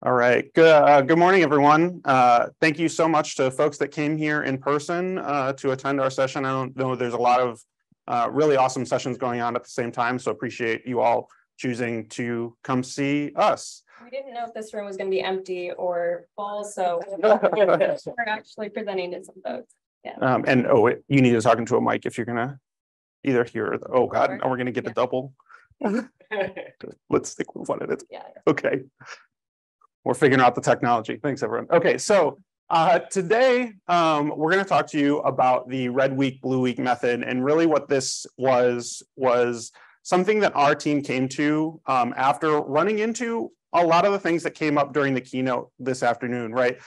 All right. Good morning, everyone. Thank you so much to folks that came here in person to attend our session. I don't know, there's a lot of really awesome sessions going on at the same time, so appreciate you all choosing to come see us. We didn't know if this room was going to be empty or full, so we're actually presenting to some folks. Yeah. You need to talk into a mic if you're gonna either hear. Oh God, now we're gonna get a double. Let's stick with what it is. Yeah. Okay. We're figuring out the technology. Thanks, everyone. Okay, so today we're going to talk to you about the Red Week, Blue Week method, and really what this was something that our team came to after running into a lot of the things that came up during the keynote this afternoon, right?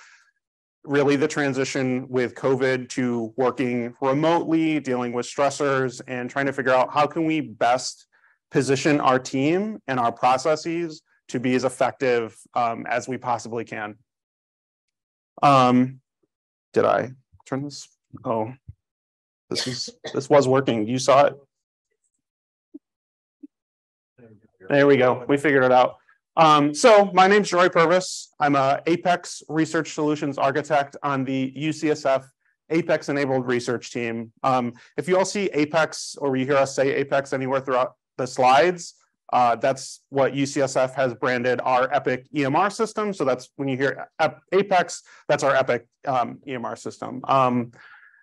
Really the transition with COVID to working remotely, dealing with stressors, and trying to figure out how can we best position our team and our processes to be as effective as we possibly can. Did I turn this? Oh, this was working. You saw it? There we go. We figured it out. So my name's Joy Purvis. I'm a Apex Research Solutions Architect on the UCSF Apex Enabled Research Team. If you all see Apex or you hear us say Apex anywhere throughout the slides, that's what UCSF has branded our Epic EMR system. So that's when you hear Apex, that's our Epic EMR system.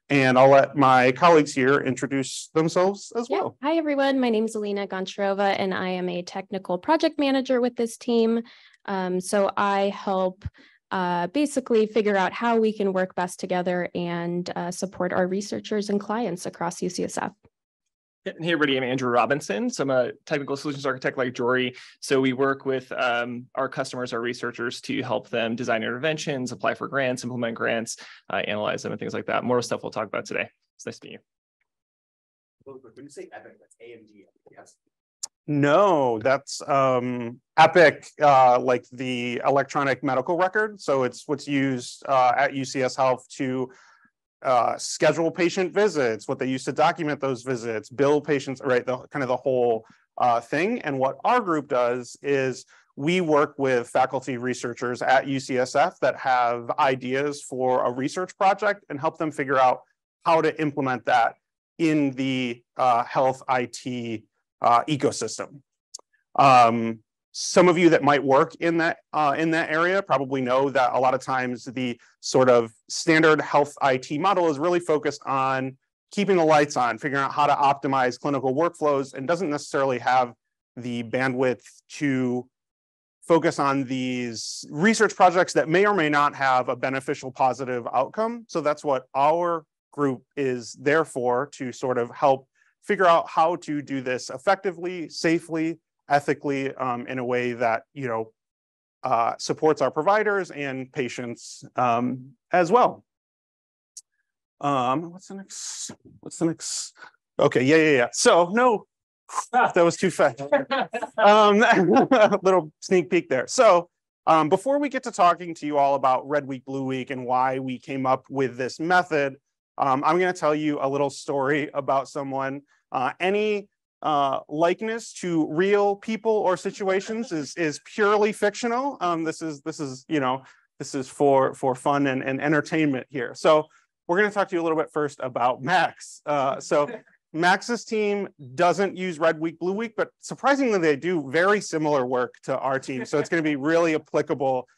And I'll let my colleagues here introduce themselves as well. Hi, everyone. My name is Alina Goncharova, and I am a technical project manager with this team. So I help basically figure out how we can work best together and support our researchers and clients across UCSF. Hey everybody, I'm Andrew Robinson. So I'm a technical solutions architect like Jory. So we work with our customers, our researchers, to help them design interventions, apply for grants, implement grants, analyze them, and things like that. More stuff we'll talk about today. It's nice to meet you. When you say Epic, that's AMD, yes? No, that's Epic, like the electronic medical record. So it's what's used at UCS Health to schedule patient visits, what they use to document those visits, bill patients, right? The kind of the whole thing. And what our group does is we work with faculty researchers at UCSF that have ideas for a research project and help them figure out how to implement that in the health IT ecosystem. Some of you that might work in that area probably know that a lot of times the sort of standard health IT model is really focused on keeping the lights on, figuring out how to optimize clinical workflows, and doesn't necessarily have the bandwidth to focus on these research projects that may or may not have a beneficial positive outcome. So that's what our group is there for, to sort of help figure out how to do this effectively, safely, ethically, in a way that supports our providers and patients as well. What's the next? Okay, yeah. So no, that was too fast. Little sneak peek there. So before we get to talking to you all about Red Week, Blue Week, and why we came up with this method, I'm going to tell you a little story about someone. Any likeness to real people or situations is purely fictional. This is for fun and entertainment here. So we're going to talk to you a little bit first about Max. So Max's team doesn't use Red Week, Blue Week, but surprisingly they do very similar work to our team. So it's going to be really applicable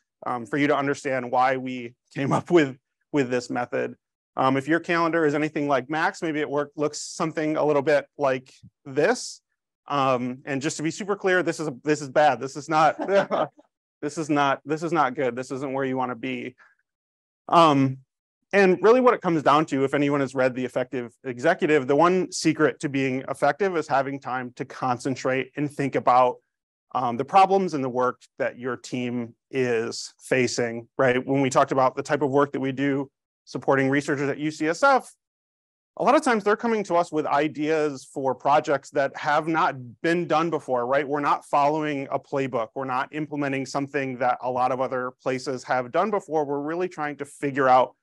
for you to understand why we came up with this method. If your calendar is anything like Max, maybe it looks something a little bit like this. And just to be super clear, this is bad. This is not this is not good. This isn't where you want to be. And really what it comes down to, if anyone has read The Effective Executive, the one secret to being effective is having time to concentrate and think about the problems and the work that your team is facing, right? When we talked about the type of work that we do supporting researchers at UCSF, a lot of times they're coming to us with ideas for projects that have not been done before, right? We're not following a playbook. We're not implementing something that a lot of other places have done before. We're really trying to figure out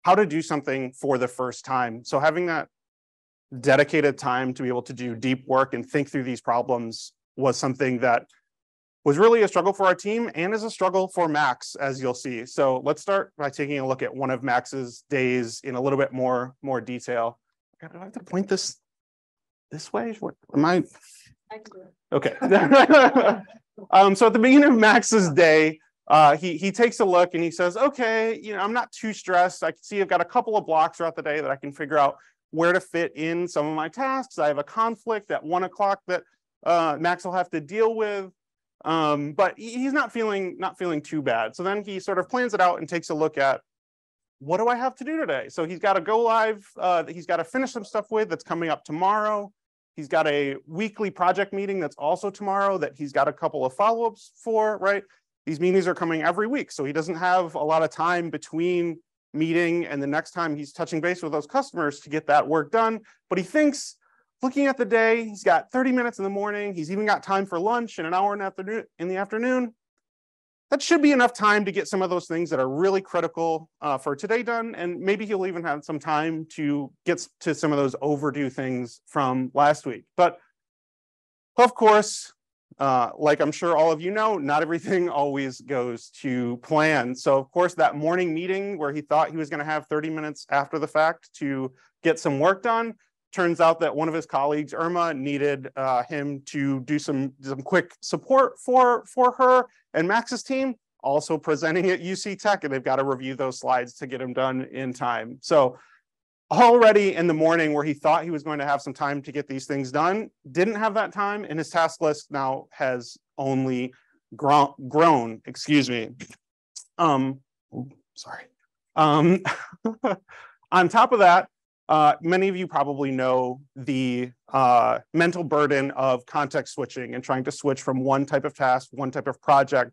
how to do something for the first time. So having that dedicated time to be able to do deep work and think through these problems was something that was really a struggle for our team and is a struggle for Max, as you'll see. So let's start by taking a look at one of Max's days in a little bit more detail. Do I have to point this way? What am I? I can do it. Okay. So at the beginning of Max's day, he takes a look and he says, okay, I'm not too stressed. I can see I've got a couple of blocks throughout the day that I can figure out where to fit in some of my tasks. I have a conflict at 1 o'clock that Max will have to deal with. But he's not feeling too bad. So then he sort of plans it out and takes a look at, what do I have to do today? So he's got to go live. He's got to finish some stuff with that's coming up tomorrow. He's got a weekly project meeting that's also tomorrow that he's got a couple of follow-ups for, right? These meetings are coming every week. So he doesn't have a lot of time between meeting and the next time he's touching base with those customers to get that work done. But he thinks, looking at the day, he's got 30 minutes in the morning. He's even got time for lunch and an hour in the afternoon. That should be enough time to get some of those things that are really critical for today done. And maybe he'll even have some time to get to some of those overdue things from last week. But of course, like I'm sure all of you know, not everything always goes to plan. So of course, that morning meeting where he thought he was going to have 30 minutes after the fact to get some work done, turns out that one of his colleagues, Irma, needed him to do some quick support for her and Max's team, also presenting at UC Tech, and they've got to review those slides to get them done in time. So already in the morning where he thought he was going to have some time to get these things done, didn't have that time, and his task list now has only grown, excuse me. Sorry. On top of that, many of you probably know the mental burden of context switching and trying to switch from one type of task, one type of project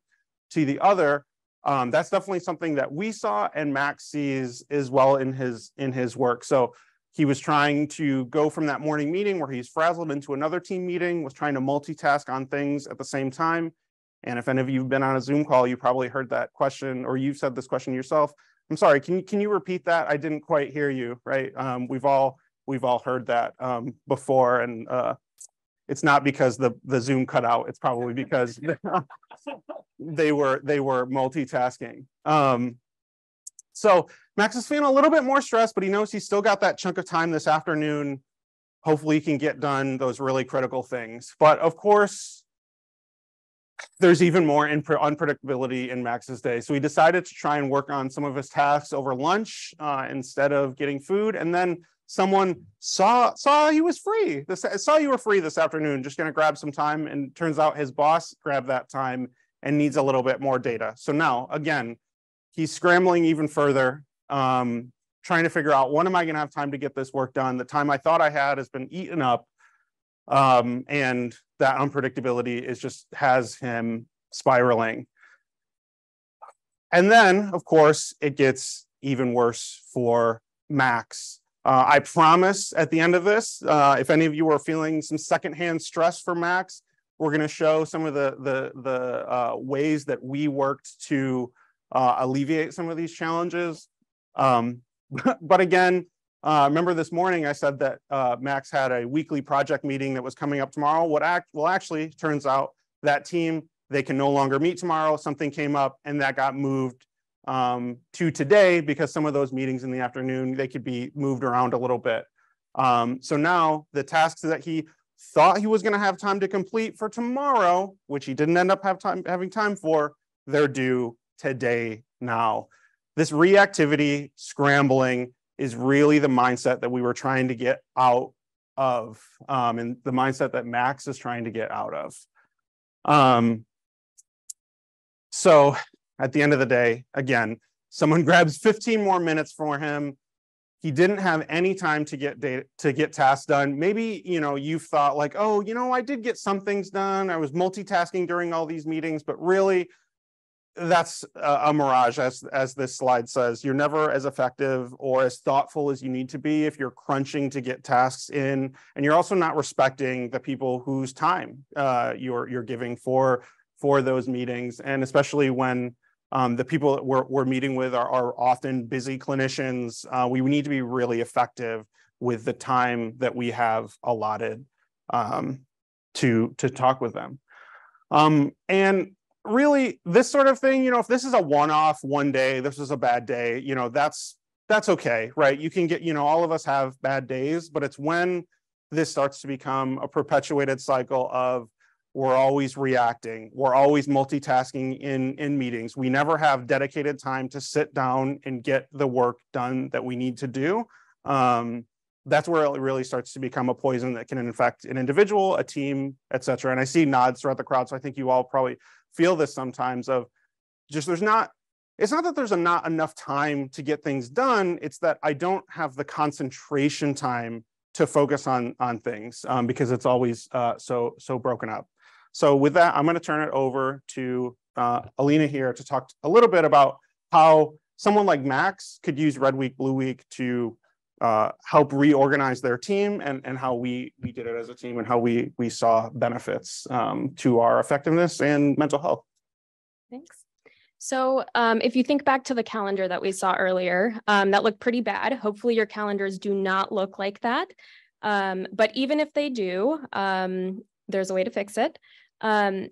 to the other. That's definitely something that we saw and Max sees as well in his work. So he was trying to go from that morning meeting where he's frazzled into another team meeting, was trying to multitask on things at the same time. And if any of you have been on a Zoom call, you probably heard that question, or you've said this question yourself. I'm sorry, can you repeat that? I didn't quite hear you, right? We've all heard that before, and it's not because the Zoom cut out. It's probably because they were multitasking. So Max is feeling a little bit more stressed, but he knows he's still got that chunk of time this afternoon. Hopefully he can get done those really critical things. But of course, there's even more unpredictability in Max's day. So he decided to try and work on some of his tasks over lunch instead of getting food. And then someone saw he was free. Saw you were free this afternoon, just going to grab some time. And turns out his boss grabbed that time and needs a little bit more data. So now, again, he's scrambling even further, trying to figure out, when am I going to have time to get this work done? The time I thought I had has been eaten up. And that unpredictability has him spiraling. And then, of course, it gets even worse for Max. I promise at the end of this, if any of you are feeling some secondhand stress for Max, we're going to show some of the ways that we worked to alleviate some of these challenges. But again, remember this morning I said that Max had a weekly project meeting that was coming up tomorrow. Well, actually, turns out that team, they can no longer meet tomorrow. Something came up and that got moved to today because some of those meetings in the afternoon, they could be moved around a little bit. So now the tasks that he thought he was going to have time to complete for tomorrow, which he didn't end up having time for, they're due today now. This reactivity, scrambling, is really the mindset that we were trying to get out of, and the mindset that Max is trying to get out of. So at the end of the day, again, someone grabs 15 more minutes for him. He didn't have any time to get tasks done. Maybe, you've thought like, oh, I did get some things done. I was multitasking during all these meetings, but really, that's a mirage, as this slide says. You're never as effective or as thoughtful as you need to be if you're crunching to get tasks in, and you're also not respecting the people whose time you're giving for those meetings, and especially when the people that we're meeting with are often busy clinicians. We need to be really effective with the time that we have allotted to talk with them. And really, this sort of thing, if this is a one-off, one day, this is a bad day, that's okay, right? You can get, all of us have bad days, but it's when this starts to become a perpetuated cycle of we're always reacting, we're always multitasking in meetings. We never have dedicated time to sit down and get the work done that we need to do. That's where it really starts to become a poison that can infect an individual, a team, et cetera. And I see nods throughout the crowd, so I think you all probably feel this sometimes of just it's not that there's not enough time to get things done, it's that I don't have the concentration time to focus on things because it's always so broken up. So with that, I'm going to turn it over to Alina here to talk a little bit about how someone like Max could use Red Week, Blue Week to help reorganize their team and how we did it as a team and how we saw benefits to our effectiveness and mental health. Thanks. So if you think back to the calendar that we saw earlier, that looked pretty bad. Hopefully your calendars do not look like that. But even if they do, there's a way to fix it.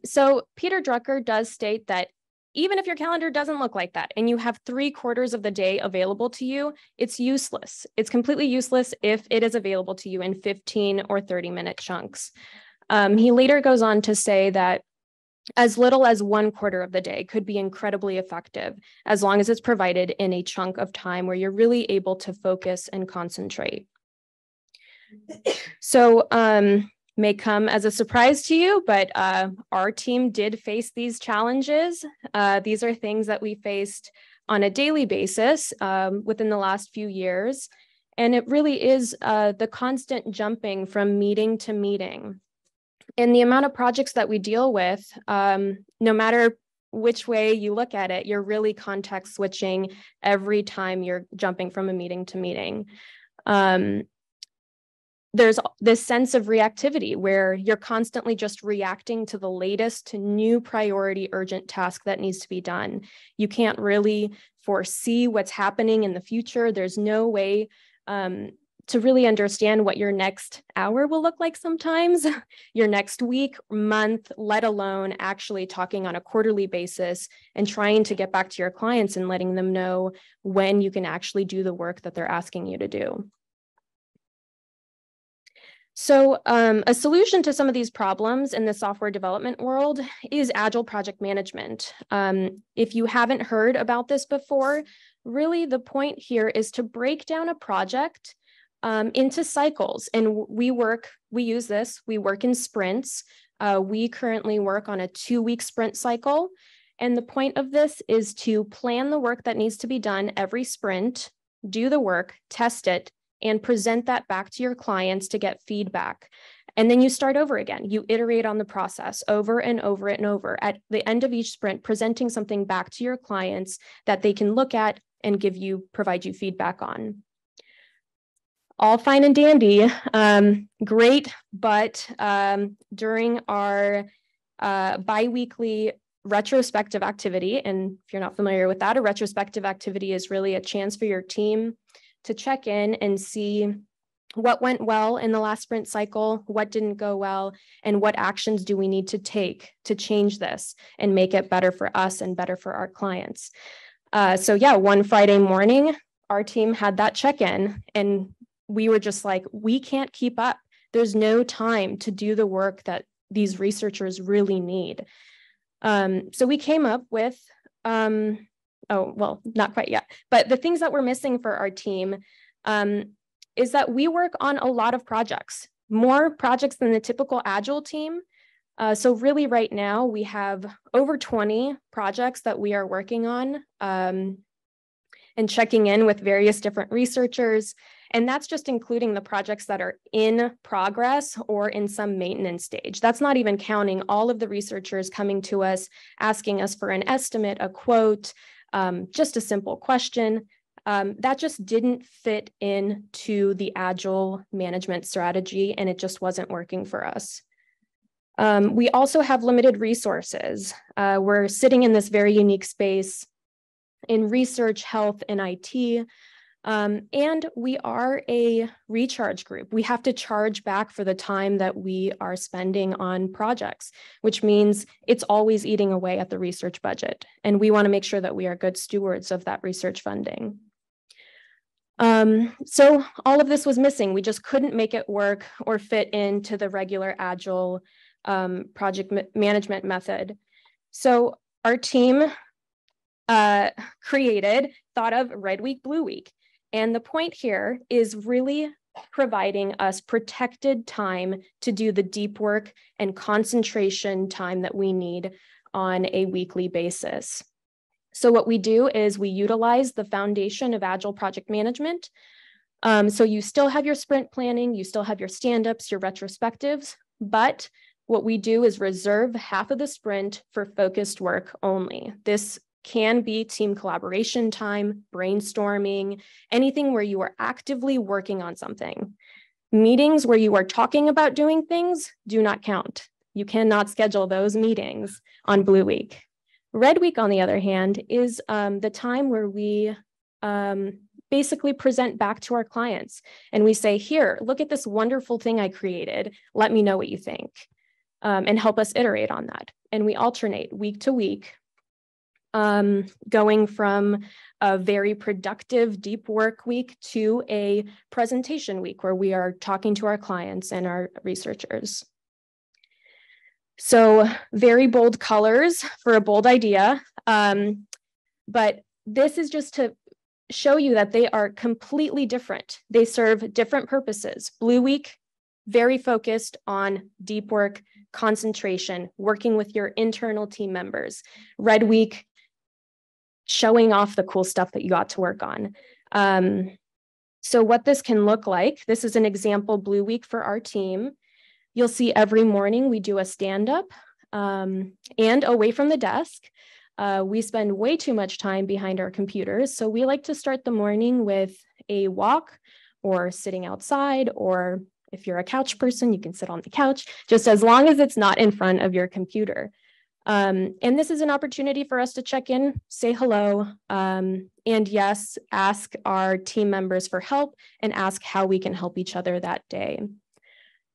So Peter Drucker does state that even if your calendar doesn't look like that and you have 3/4 of the day available to you, it's useless. It's completely useless if it is available to you in 15 or 30-minute chunks. He later goes on to say that as little as 1/4 of the day could be incredibly effective as long as it's provided in a chunk of time where you're really able to focus and concentrate. So may come as a surprise to you, but our team did face these challenges. These are things that we faced on a daily basis within the last few years. And it really is the constant jumping from meeting to meeting. And the amount of projects that we deal with, no matter which way you look at it, you're really context switching every time you're jumping from a meeting to meeting. There's this sense of reactivity where you're constantly just reacting to the latest new priority urgent task that needs to be done. You can't really foresee what's happening in the future. There's no way to really understand what your next hour will look like sometimes, your next week, month, let alone actually talking on a quarterly basis and trying to get back to your clients and letting them know when you can actually do the work that they're asking you to do. So a solution to some of these problems in the software development world is Agile project management. If you haven't heard about this before, really the point here is to break down a project into cycles. And we use this, we work in sprints. We currently work on a 2-week sprint cycle. And the point of this is to plan the work that needs to be done every sprint, do the work, test it, and present that back to your clients to get feedback. And then you start over again. You iterate on the process over and over and over. At the end of each sprint, presenting something back to your clients that they can look at and provide you feedback on. All fine and dandy, great, but during our bi-weekly retrospective activity, and if you're not familiar with that, a retrospective activity is really a chance for your team to check in and see what went well in the last sprint cycle, what didn't go well, and what actions do we need to take to change this and make it better for us and better for our clients. So yeah, one Friday morning, our team had that check-in and we were just like, we can't keep up. There's no time to do the work that these researchers really need. So we came up with, oh, well, not quite yet, but the things that we're missing for our team is that we work on a lot of projects, more projects than the typical Agile team. So really right now we have over 20 projects that we are working on and checking in with various different researchers. And that's just including the projects that are in progress or in some maintenance stage. That's not even counting all of the researchers coming to us, asking us for an estimate, a quote, just a simple question. That just didn't fit into the Agile management strategy, and it just wasn't working for us. We also have limited resources. We're sitting in this very unique space in research, health, and IT. And we are a recharge group. We have to charge back for the time that we are spending on projects, which means it's always eating away at the research budget. And we want to make sure that we are good stewards of that research funding. So all of this was missing. We just couldn't make it work or fit into the regular Agile project management method. So our team thought of Red Week, Blue Week. And the point here is really providing us protected time to do the deep work and concentration time that we need on a weekly basis. So what we do is we utilize the foundation of Agile project management. So you still have your sprint planning, you still have your stand-ups, your retrospectives, but what we do is reserve half of the sprint for focused work only. This can be team collaboration time, brainstorming, anything where you are actively working on something. Meetings where you are talking about doing things do not count. You cannot schedule those meetings on Blue Week. Red Week, on the other hand, is the time where we basically present back to our clients and we say, here, look at this wonderful thing I created. Let me know what you think, and help us iterate on that. And we alternate week to week, going from a very productive deep work week to a presentation week where we are talking to our clients and our researchers. So very bold colors for a bold idea, but this is just to show you that they are completely different. They serve different purposes. Blue Week, very focused on deep work, concentration, working with your internal team members. Red Week, showing off the cool stuff that you got to work on. So what this can look like, this is an example Blue Week for our team. You'll see every morning we do a stand-up and away from the desk. We spend way too much time behind our computers. So we like to start the morning with a walk or sitting outside, or if you're a couch person, you can sit on the couch, just as long as it's not in front of your computer. And this is an opportunity for us to check in, say hello, and yes, ask our team members for help and ask how we can help each other that day.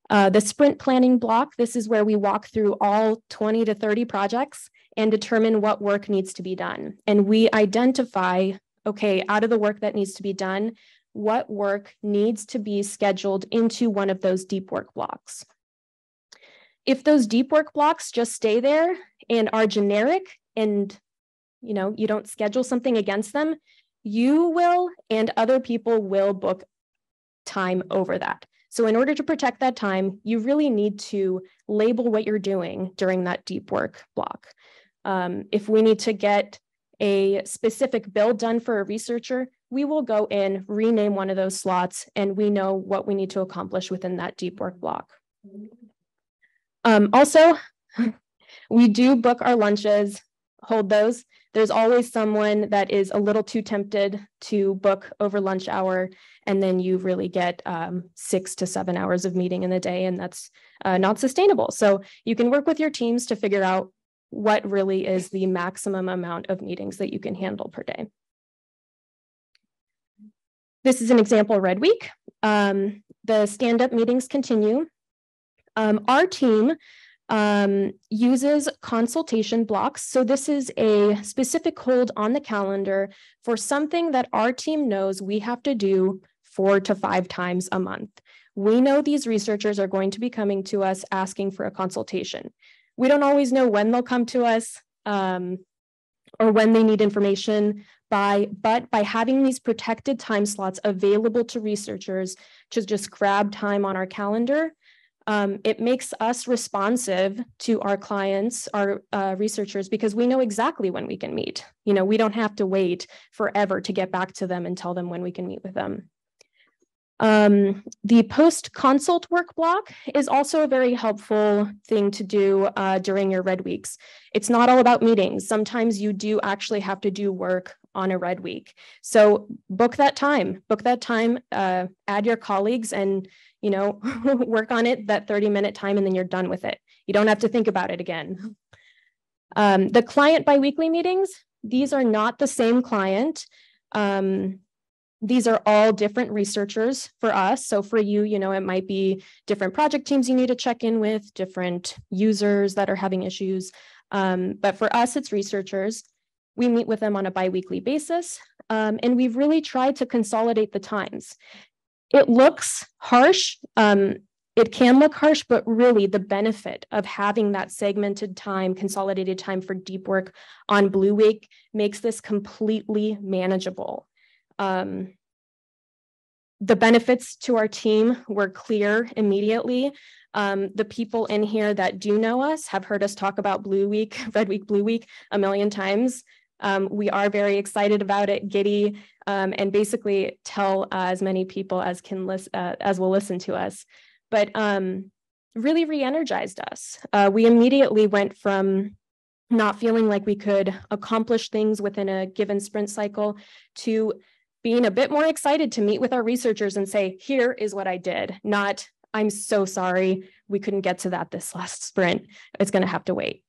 The sprint planning block, this is where we walk through all 20 to 30 projects and determine what work needs to be done. And we identify, okay, out of the work that needs to be done, what work needs to be scheduled into one of those deep work blocks. If those deep work blocks just stay there and are generic and you don't schedule something against them, you will and other people will book time over that. So in order to protect that time, you really need to label what you're doing during that deep work block. If we need to get a specific build done for a researcher, we will go in, rename one of those slots, and we know what we need to accomplish within that deep work block. Also, we do book our lunches, hold those. There's always someone that is a little too tempted to book over lunch hour, and then you really get 6 to 7 hours of meeting in the day, and that's not sustainable. So you can work with your teams to figure out what really is the maximum amount of meetings that you can handle per day. This is an example Red Week. The stand-up meetings continue. Our team uses consultation blocks. So this is a specific hold on the calendar for something that our team knows we have to do 4 to 5 times a month. We know these researchers are going to be coming to us asking for a consultation. We don't always know when they'll come to us or when they need information but by having these protected time slots available to researchers to just grab time on our calendar, it makes us responsive to our clients, our researchers, because we know exactly when we can meet. We don't have to wait forever to get back to them and tell them when we can meet with them. The post-consult work block is also a very helpful thing to do during your Red Weeks. It's not all about meetings. Sometimes you do actually have to do work on a Red Week. So book that time, add your colleagues and work on it that 30-minute time, and then you're done with it. You don't have to think about it again. The client biweekly meetings, these are not the same client. These are all different researchers for us. So for you, it might be different project teams you need to check in with, different users that are having issues. But for us, it's researchers. We meet with them on a biweekly basis, and we've really tried to consolidate the times. It looks harsh. It can look harsh, but really the benefit of having that segmented time, consolidated time for deep work on Blue Week makes this completely manageable. The benefits to our team were clear immediately. The people in here that do know us have heard us talk about Blue Week, Red Week, Blue Week a million times. We are very excited about it, giddy, and basically tell as many people as will listen to us. But really re-energized us. We immediately went from not feeling like we could accomplish things within a given sprint cycle to being a bit more excited to meet with our researchers and say, here is what I did, not, I'm so sorry, we couldn't get to that this last sprint. It's going to have to wait.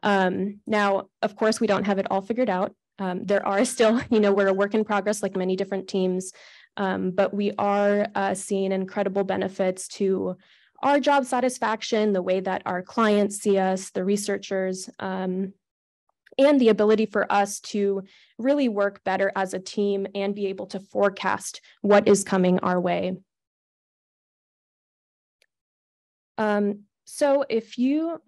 Now, of course, we don't have it all figured out. There are still, we're a work in progress like many different teams, but we are seeing incredible benefits to our job satisfaction, the way that our clients see us, the researchers, and the ability for us to really work better as a team and be able to forecast what is coming our way. So if you,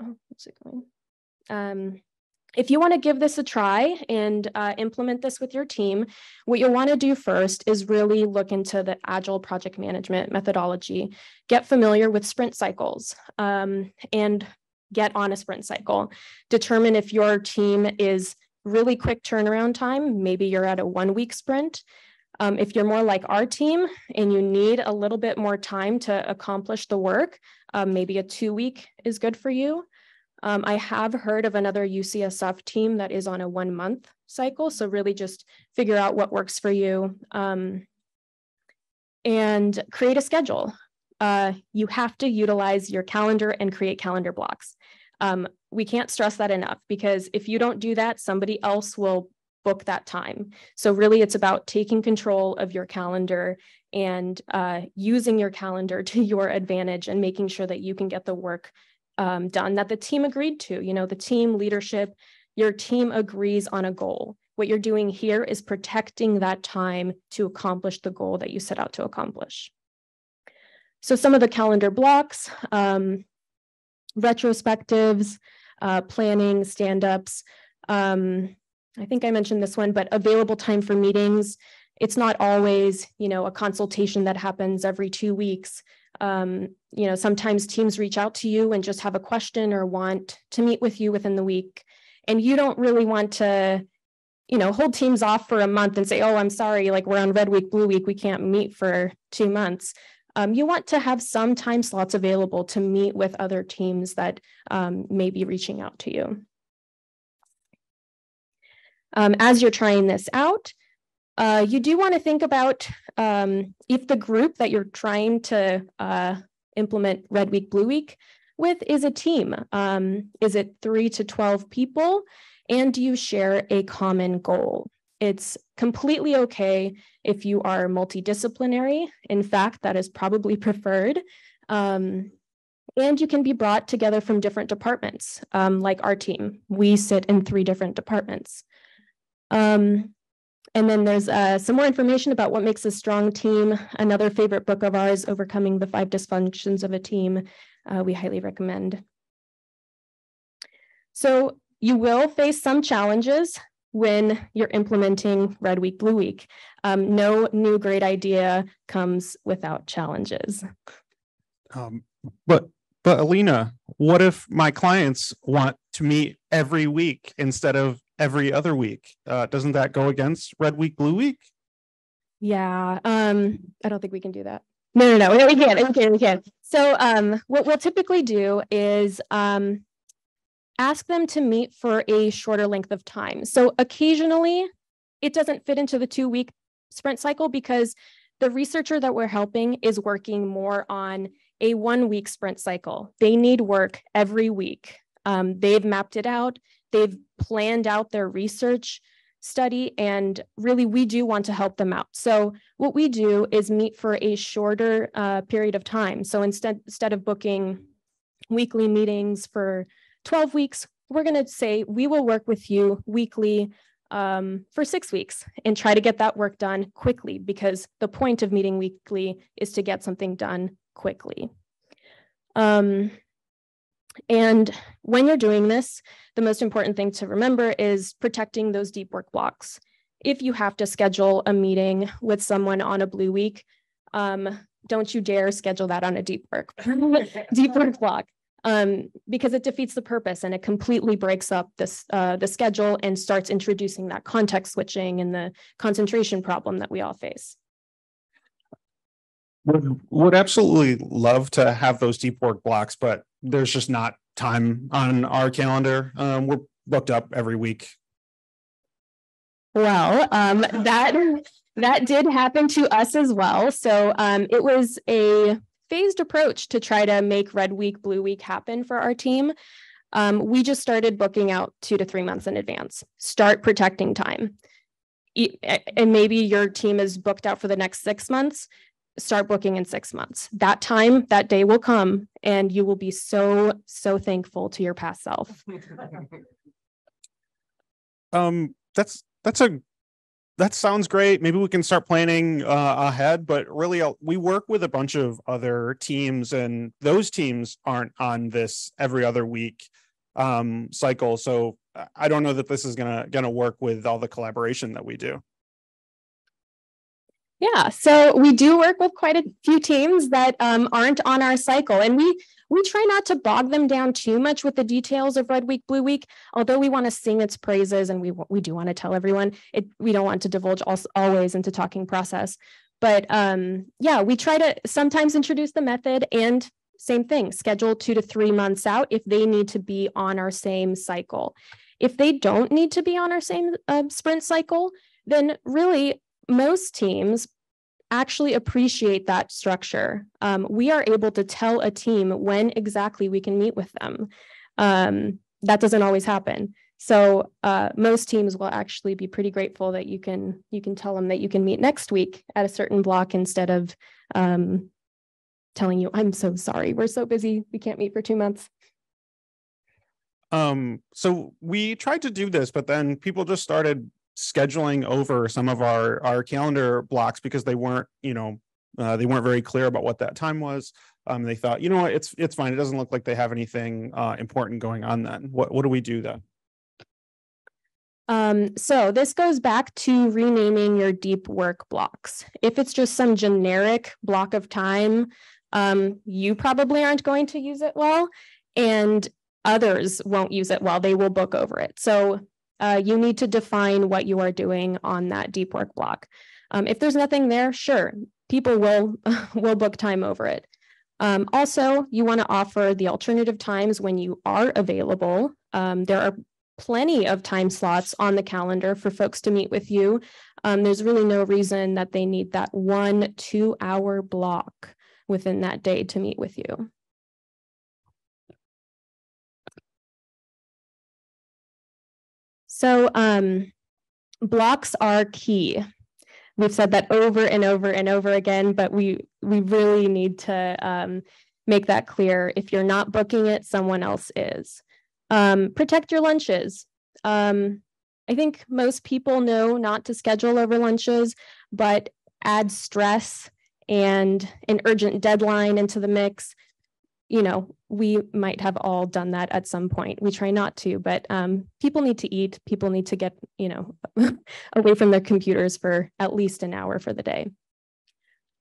if you want to give this a try and implement this with your team, what you'll want to do first is really look into the Agile project management methodology, get familiar with sprint cycles, and get on a sprint cycle. Determine if your team is really quick turnaround time, maybe you're at a 1 week sprint. If you're more like our team and you need a little bit more time to accomplish the work, maybe a 2 week is good for you. I have heard of another UCSF team that is on a 1 month cycle. So really just figure out what works for you and create a schedule. You have to utilize your calendar and create calendar blocks. We can't stress that enough because if you don't do that, somebody else will book that time. So really it's about taking control of your calendar and using your calendar to your advantage and making sure that you can get the work done that the team agreed to. The team leadership, your team agrees on a goal. What you're doing here is protecting that time to accomplish the goal that you set out to accomplish. So some of the calendar blocks, retrospectives, planning, stand-ups. I think I mentioned this one, but available time for meetings. It's not always, a consultation that happens every 2 weeks. Sometimes teams reach out to you and just have a question or want to meet with you within the week. And you don't really want to, hold teams off for a month and say, oh, I'm sorry, like we're on Red Week, Blue Week, we can't meet for 2 months. You want to have some time slots available to meet with other teams that may be reaching out to you. As you're trying this out, you do want to think about if the group that you're trying to implement Red Week, Blue Week with is a team. Is it 3 to 12 people? And do you share a common goal? It's completely okay if you are multidisciplinary. In fact, that is probably preferred. And you can be brought together from different departments, like our team. We sit in 3 different departments. And then there's some more information about what makes a strong team. Another favorite book of ours, Overcoming the 5 Dysfunctions of a Team, we highly recommend. So you will face some challenges when you're implementing Red Week, Blue Week. No new great idea comes without challenges. But Alina, what if my clients want to meet every week instead of every other week? Doesn't that go against Red Week, Blue Week? Yeah, I don't think we can do that. No, we can. So what we'll typically do is ask them to meet for a shorter length of time. So occasionally it doesn't fit into the 2-week sprint cycle because the researcher that we're helping is working more on a 1-week sprint cycle. They need work every week. They've mapped it out. They've planned out their research study, and really we do want to help them out. So what we do is meet for a shorter period of time. So instead of booking weekly meetings for 12 weeks, we're going to say we will work with you weekly for 6 weeks and try to get that work done quickly, because the point of meeting weekly is to get something done quickly. And when you're doing this, the most important thing to remember is protecting those deep work blocks. If you have to schedule a meeting with someone on a blue week, don't you dare schedule that on a deep work block, because it defeats the purpose and it completely breaks up this, the schedule and starts introducing that context switching and the concentration problem that we all face. Would absolutely love to have those deep work blocks, but there's just not time on our calendar. We're booked up every week. Well, that did happen to us as well. So it was a phased approach to try to make Red Week, Blue Week happen for our team. We just started booking out 2 to 3 months in advance. Start protecting time. And maybe your team is booked out for the next 6 months. Start booking in 6 months. That time, that day will come, and you will be so thankful to your past self. That sounds great. Maybe we can start planning ahead, but really we work with a bunch of other teams, and those teams aren't on this every other week cycle. So I don't know that this is gonna work with all the collaboration that we do. Yeah, so we do work with quite a few teams that aren't on our cycle, and we try not to bog them down too much with the details of Red Week, Blue Week, although we want to sing its praises and we do want to tell everyone. We don't want to divulge always into talking process. But yeah, we try to sometimes introduce the method, and same thing, schedule 2 to 3 months out if they need to be on our same cycle. If they don't need to be on our same sprint cycle, then really most teams actually appreciate that structure. We are able to tell a team when exactly we can meet with them. That doesn't always happen. So most teams will actually be pretty grateful that you can tell them that you can meet next week at a certain block, instead of telling you, I'm so sorry, we're so busy, we can't meet for 2 months. So we tried to do this, but then people just started scheduling over some of our calendar blocks because they weren't very clear about what that time was. They thought, you know what, it's fine. It doesn't look like they have anything important going on then. What do we do then? So this goes back to renaming your deep work blocks. If it's just some generic block of time, you probably aren't going to use it well, and others won't use it well. They will book over it. So you need to define what you are doing on that deep work block. If there's nothing there, sure, people will book time over it. Also, you want to offer the alternative times when you are available. There are plenty of time slots on the calendar for folks to meet with you. There's really no reason that they need that 1-2 hour block within that day to meet with you. So blocks are key. We've said that over and over and over again, but we really need to make that clear. If you're not booking it, someone else is. Protect your lunches. I think most people know not to schedule over lunches, but add stress and an urgent deadline into the mix. You know, we might have all done that at some point. We try not to, but people need to eat. People need to get, away from their computers for at least an hour for the day.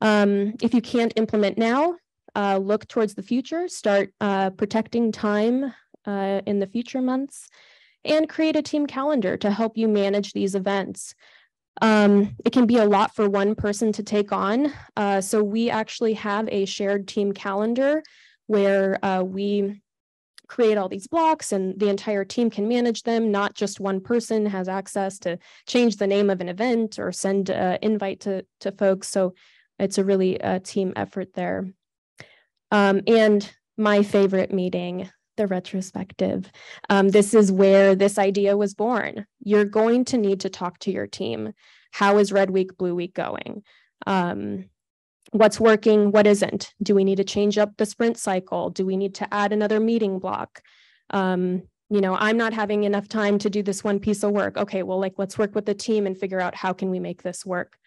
If you can't implement now, look towards the future. Start protecting time in the future months, and create a team calendar to help you manage these events. It can be a lot for one person to take on. So we actually have a shared team calendar where we create all these blocks and the entire team can manage them. Not just one person has access to change the name of an event or send an invite to folks. So it's a really team effort there. And my favorite meeting, The retrospective. This is where this idea was born. You're going to need to talk to your team. How is Red Week, Blue Week going? What's working? What isn't? Do we need to change up the sprint cycle? Do we need to add another meeting block? You know, I'm not having enough time to do this one piece of work. Okay, well, like, let's work with the team and figure out how can we make this work.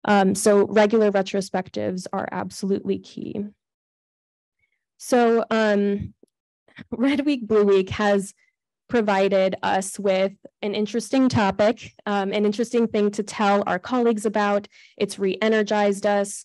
So regular retrospectives are absolutely key. So Red Week, Blue Week has provided us with an interesting topic, an interesting thing to tell our colleagues about. It's re-energized us,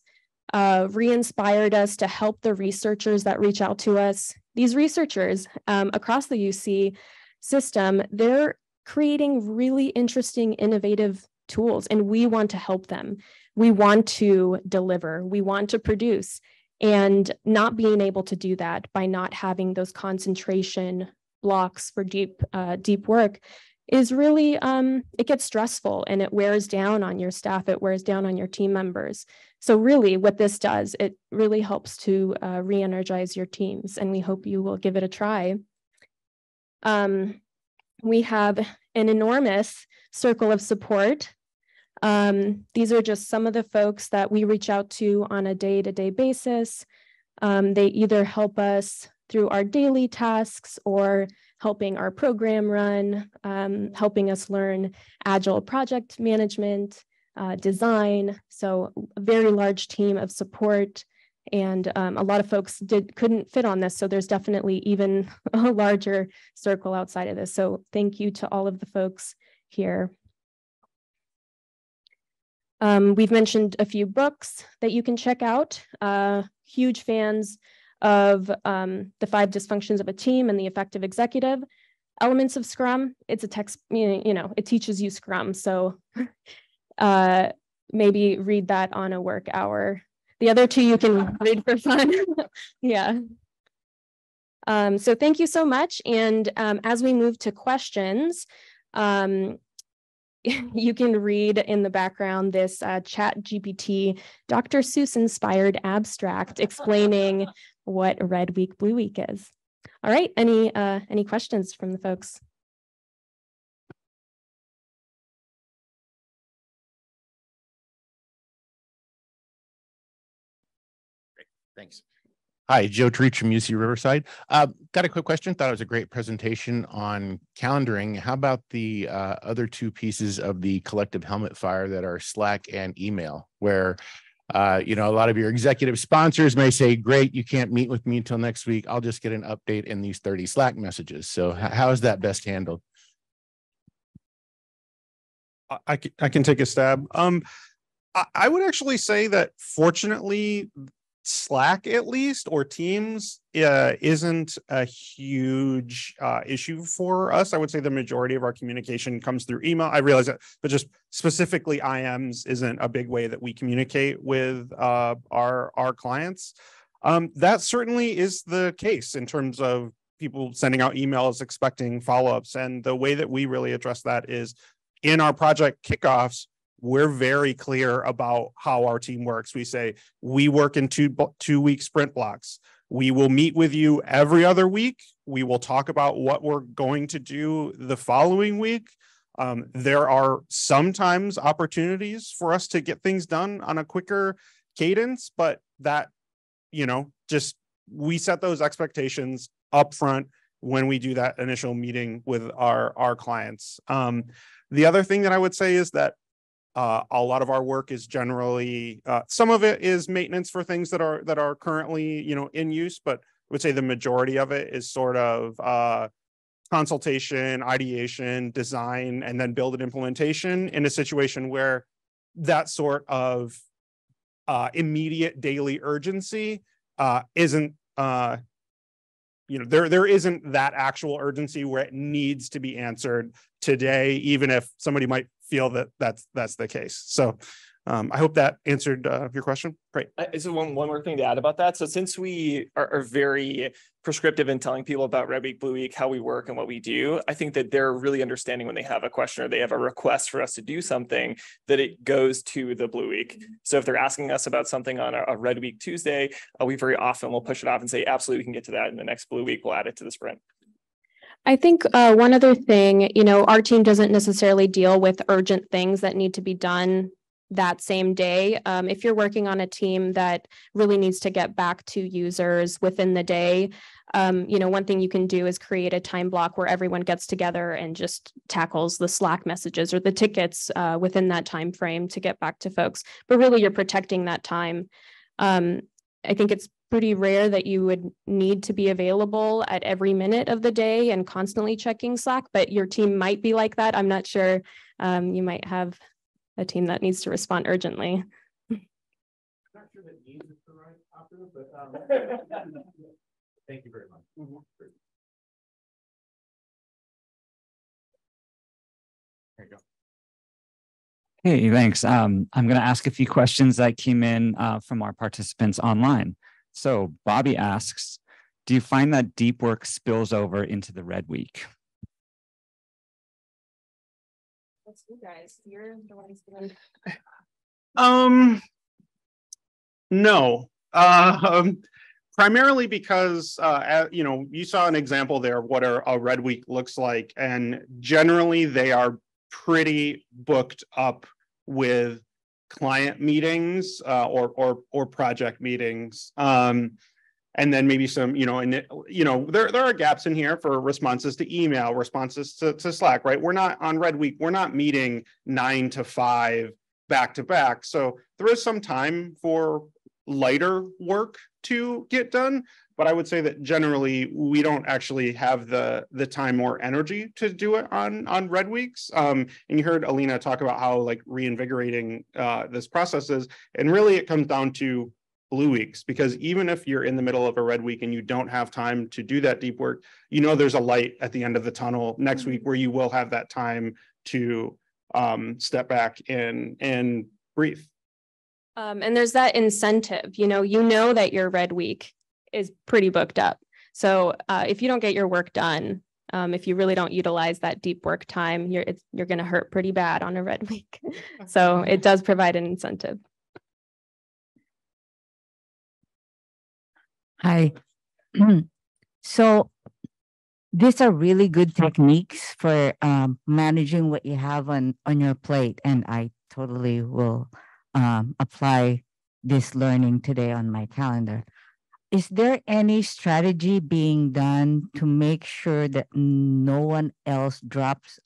re-inspired us to help the researchers that reach out to us. These researchers across the UC system, they're creating really interesting, innovative tools, and we want to help them. We want to deliver, we want to produce, and not being able to do that by not having those concentration blocks for deep work is really, it gets stressful and it wears down on your staff, it wears down on your team members. So really what this does, it really helps to re-energize your teams, and we hope you will give it a try. We have an enormous circle of support. These are just some of the folks that we reach out to on a day-to-day basis. They either help us through our daily tasks or helping our program run, helping us learn Agile project management, design. So a very large team of support, and a lot of folks couldn't fit on this. So there's definitely even a larger circle outside of this. So thank you to all of the folks here. We've mentioned a few books that you can check out. Huge fans of The 5 Dysfunctions of a Team and The Effective Executive. Elements of Scrum, it's a text, you know, it teaches you Scrum. So maybe read that on a work hour. The other two you can read for fun. Yeah. So thank you so much. And as we move to questions, you can read in the background this ChatGPT Dr. Seuss inspired abstract explaining what Red Week, Blue Week is. All right, any questions from the folks? Great, thanks. Hi, Joe Treach from UC Riverside. Got a quick question. Thought it was a great presentation on calendaring. How about the other two pieces of the collective helmet fire that are Slack and email, where you know, a lot of your executive sponsors may say, great, you can't meet with me until next week. I'll just get an update in these 30 Slack messages. So how is that best handled? I can take a stab. I would actually say that fortunately, Slack at least, or Teams, isn't a huge issue for us. I would say the majority of our communication comes through email. I realize that, but just specifically IMs isn't a big way that we communicate with our clients. That certainly is the case in terms of people sending out emails expecting follow-ups. And the way that we really address that is in our project kickoffs. We're very clear about how our team works. We say we work in two-week sprint blocks. We will meet with you every other week. We will talk about what we're going to do the following week. There are sometimes opportunities for us to get things done on a quicker cadence, but that, you know, just we set those expectations up front when we do that initial meeting with our clients. The other thing that I would say is that a lot of our work is generally, some of it is maintenance for things that are currently, you know, in use, but I would say the majority of it is sort of consultation, ideation, design, and then build and implementation in a situation where that sort of immediate daily urgency isn't, you know, there isn't that actual urgency where it needs to be answered today, even if somebody might feel that that's the case. So I hope that answered your question. Great. So one more thing to add about that. So since we are very prescriptive in telling people about Red Week, Blue Week, how we work and what we do, I think that they're really understanding when they have a question or they have a request for us to do something, that it goes to the Blue Week. So if they're asking us about something on a Red Week Tuesday, we very often will push it off and say, absolutely, we can get to that in the next Blue Week. We'll add it to the sprint. I think one other thing, our team doesn't necessarily deal with urgent things that need to be done that same day. If you're working on a team that really needs to get back to users within the day, one thing you can do is create a time block where everyone gets together and just tackles the Slack messages or the tickets within that time frame to get back to folks. But really, you're protecting that time. I think it's pretty rare that you would need to be available at every minute of the day and constantly checking Slack, but your team might be like that. I'm not sure. You might have a team that needs to respond urgently. I'm not sure that needs is the right operative, but thank you very much. There you go. Hey, thanks. I'm going to ask a few questions that came in from our participants online. So Bobby asks, do you find that deep work spills over into the Red Week? That's you guys. You're the ones doing. No. Primarily because you saw an example there of what a Red Week looks like, and generally they are pretty booked up with client meetings or project meetings, and then maybe some there are gaps in here for responses to email, responses to Slack. Right, we're not on Red Week, we're not meeting 9 to 5 back to back, so there is some time for lighter work to get done, but I would say that generally we don't actually have the time or energy to do it on Red Weeks. And you heard Alina talk about how like reinvigorating this process is, and really it comes down to Blue Weeks, because even if you're in the middle of a Red Week and you don't have time to do that deep work, there's a light at the end of the tunnel next week where you will have that time to step back and breathe. And there's that incentive, you know that your Red Week is pretty booked up. So if you don't get your work done, if you really don't utilize that deep work time, you're going to hurt pretty bad on a Red Week. So it does provide an incentive. Hi. So these are really good techniques for managing what you have on your plate, and I totally will apply this learning today on my calendar. Is there any strategy being done to make sure that no one else drops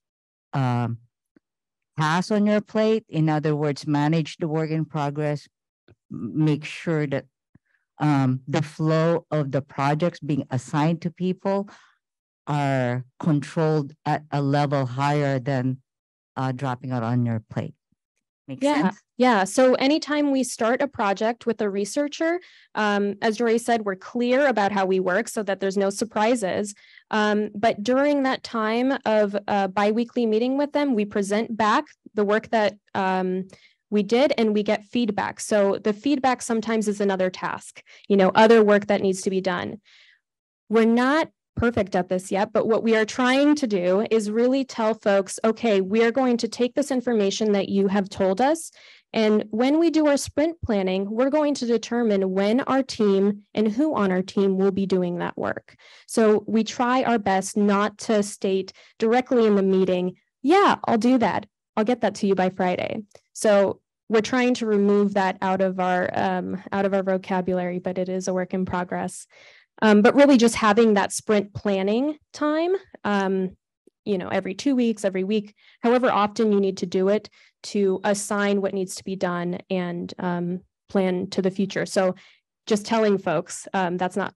tasks on your plate? In other words, manage the work in progress, make sure that the flow of the projects being assigned to people are controlled at a level higher than dropping out on your plate. Makes sense? Yeah. So anytime we start a project with a researcher, as Jory said, we're clear about how we work so that there's no surprises. But during that time of a biweekly meeting with them, we present back the work that we did and we get feedback. So the feedback sometimes is another task, other work that needs to be done. We're not perfect at this yet, but what we are trying to do is really tell folks, okay, we are going to take this information that you have told us, and when we do our sprint planning, we're going to determine when our team and who on our team will be doing that work. So we try our best not to state directly in the meeting, yeah, I'll do that. I'll get that to you by Friday. So we're trying to remove that out of our vocabulary, but it is a work in progress. But really just having that sprint planning time, every 2 weeks, every week, however often you need to do it, to assign what needs to be done and plan to the future. So just telling folks that's not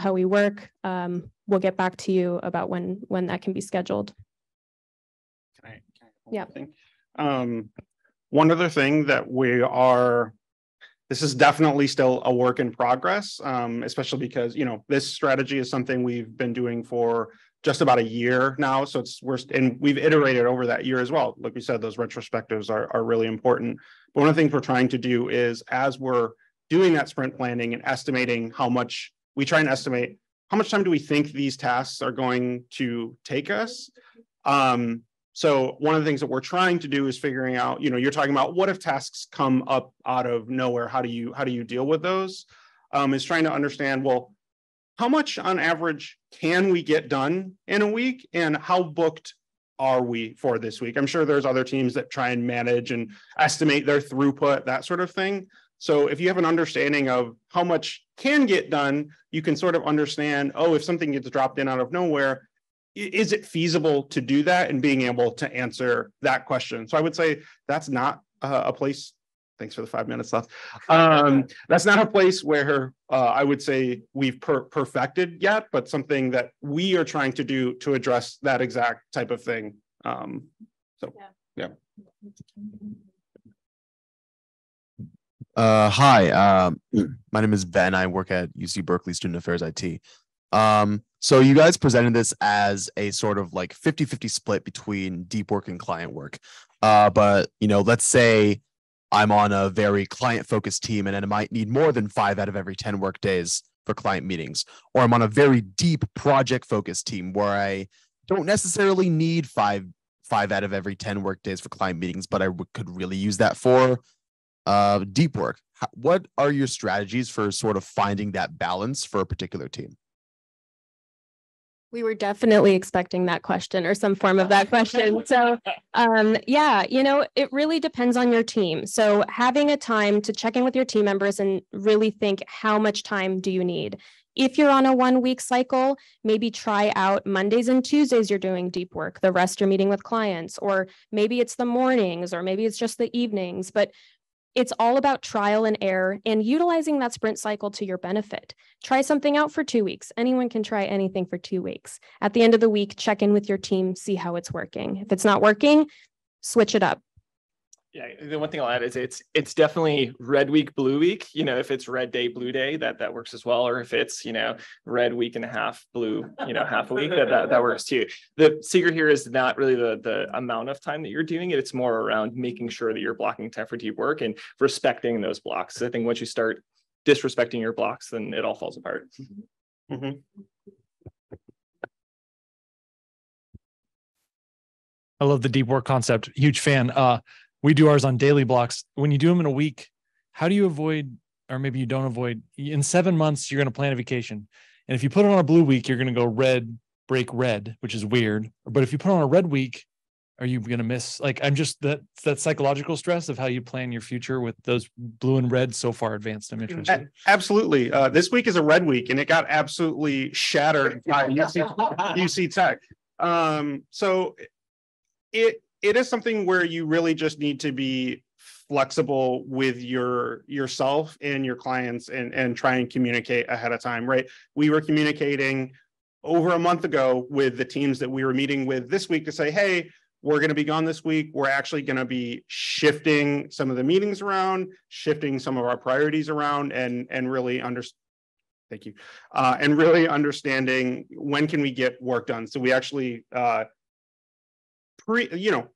how we work. We'll get back to you about when that can be scheduled. Yeah. One other thing that we are this is definitely still a work in progress, especially because, you know, this strategy is something we've been doing for just about a year now. So we've iterated over that year as well. Like we said, those retrospectives are really important. But one of the things we're trying to do is, as we're doing that sprint planning and estimating we try and estimate how much time do we think these tasks are going to take us. So one of the things that we're trying to do is figuring out, you know, you're talking about what if tasks come up out of nowhere? How do you deal with those? Is trying to understand, well, how much on average can we get done in a week, and how booked are we for this week? I'm sure there's other teams that try and manage and estimate their throughput, that sort of thing. So if you have an understanding of how much can get done, you can sort of understand, oh, if something gets dropped in out of nowhere, is it feasible to do that, and being able to answer that question. So I would say that's not a place, thanks for the 5 minutes left. That's not a place where I would say we've perfected yet, but something that we are trying to do to address that exact type of thing. Yeah. Hi, my name is Ben. I work at UC Berkeley Student Affairs IT. So you guys presented this as a sort of like 50-50 split between deep work and client work. But, you know, let's say I'm on a very client-focused team and I might need more than 5 out of every 10 work days for client meetings. Or I'm on a very deep project-focused team where I don't necessarily need five out of every 10 work days for client meetings, but I could really use that for deep work. What are your strategies for sort of finding that balance for a particular team? We were definitely expecting that question, or some form of that question. So yeah, you know, it really depends on your team. So having a time to check in with your team members and really think, how much time do you need? If you're on a 1-week cycle, maybe try out Mondays and Tuesdays you're doing deep work, the rest you're meeting with clients, or maybe it's the mornings, or maybe it's just the evenings. But it's all about trial and error and utilizing that sprint cycle to your benefit. Try something out for 2 weeks. Anyone can try anything for 2 weeks. At the end of the week, check in with your team, see how it's working. If it's not working, switch it up. Yeah, the one thing I'll add is it's definitely red week, blue week. You know, if it's red day, blue day, that works as well. Or if it's, you know, red week and a half, blue, you know, half a week, that works too. The secret here is not really the amount of time that you're doing it. It's more around making sure that you're blocking time for deep work and respecting those blocks. So I think once you start disrespecting your blocks, then it all falls apart. Mm-hmm. I love the deep work concept. Huge fan. We do ours on daily blocks. When you do them in a week, how do you avoid, or maybe you don't avoid, in 7 months, you're going to plan a vacation. And if you put it on a blue week, you're going to go red, break red, which is weird. But if you put on a red week, are you going to miss? Like, I'm just that psychological stress of how you plan your future with those blue and red so far advanced. I'm interested. Absolutely. This week is a red week, and it got absolutely shattered by UC Tech. So it is something where you really just need to be flexible with yourself and your clients, and try and communicate ahead of time, right? We were communicating over a month ago with the teams that we were meeting with this week to say, hey, we're going to be gone this week. We're actually going to be shifting some of the meetings around, shifting some of our priorities around, and really thank you. And really understanding when can we get work done. So we actually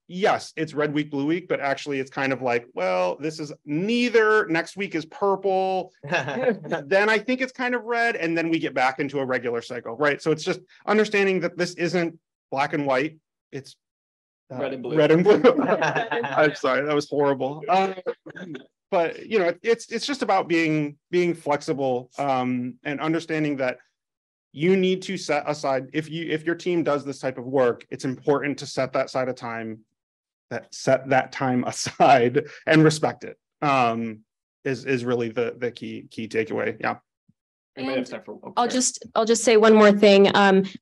yes, it's red week, blue week, but actually it's kind of like, well, this is neither. Next week is purple. Then I think it's kind of red. And then we get back into a regular cycle, right? So it's just understanding that this isn't black and white. It's red and blue. Red and blue. I'm sorry, that was horrible. But you know, it's just about being flexible, and understanding that you need to set aside, if your team does this type of work, it's important to set that set that time aside and respect it. Is really the key takeaway. Yeah. And I'll just say one more thing.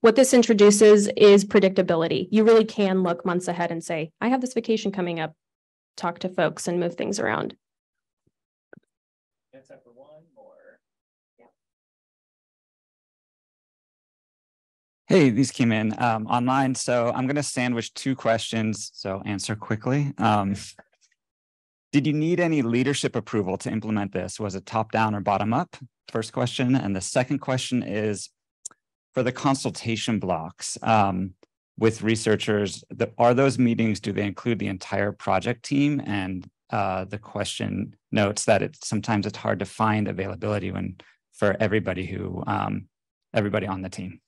What this introduces is predictability. You really can look months ahead and say, I have this vacation coming up, talk to folks and move things around. Time for one more. Hey, these came in online, so I'm going to sandwich 2 questions, so answer quickly. Did you need any leadership approval to implement this? Was it top down or bottom up? First question. And the second question is, for the consultation blocks with researchers, are those meetings, do they include the entire project team? And the question notes that sometimes it's hard to find availability for everybody everybody on the team.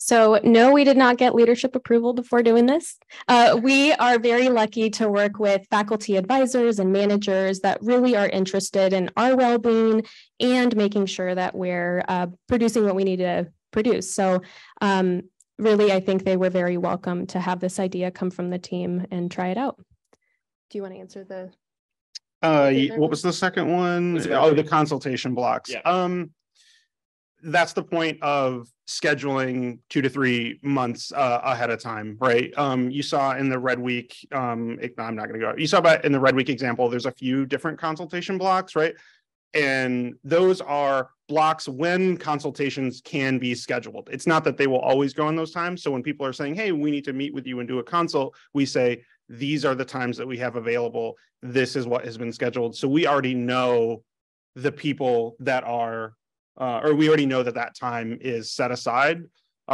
So no, we did not get leadership approval before doing this. We are very lucky to work with faculty advisors and managers that really are interested in our well-being and making sure that we're producing what we need to produce. So really, I think they were very welcome to have this idea come from the team and try it out. Do you want to answer the? What was the second one? Oh, the consultation blocks. Yeah. That's the point of scheduling 2 to 3 months ahead of time, right? You saw in the Red Week, I'm not going to go. You saw in the Red Week example, there's a few different consultation blocks, right? And those are blocks when consultations can be scheduled. It's not that they will always go in those times. So when people are saying, hey, we need to meet with you and do a consult, we say, these are the times that we have available. This is what has been scheduled. So we already know the people that are or we already know that time is set aside.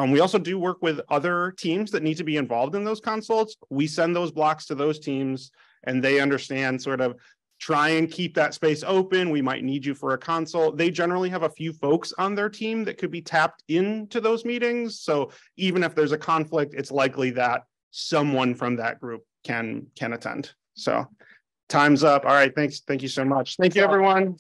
We also do work with other teams that need to be involved in those consults. We send those blocks to those teams and they understand sort of try and keep that space open. We might need you for a consult. They generally have a few folks on their team that could be tapped into those meetings. So even if there's a conflict, it's likely that someone from that group can attend. So time's up. All right, thanks. Thank you so much. Thank you, everyone.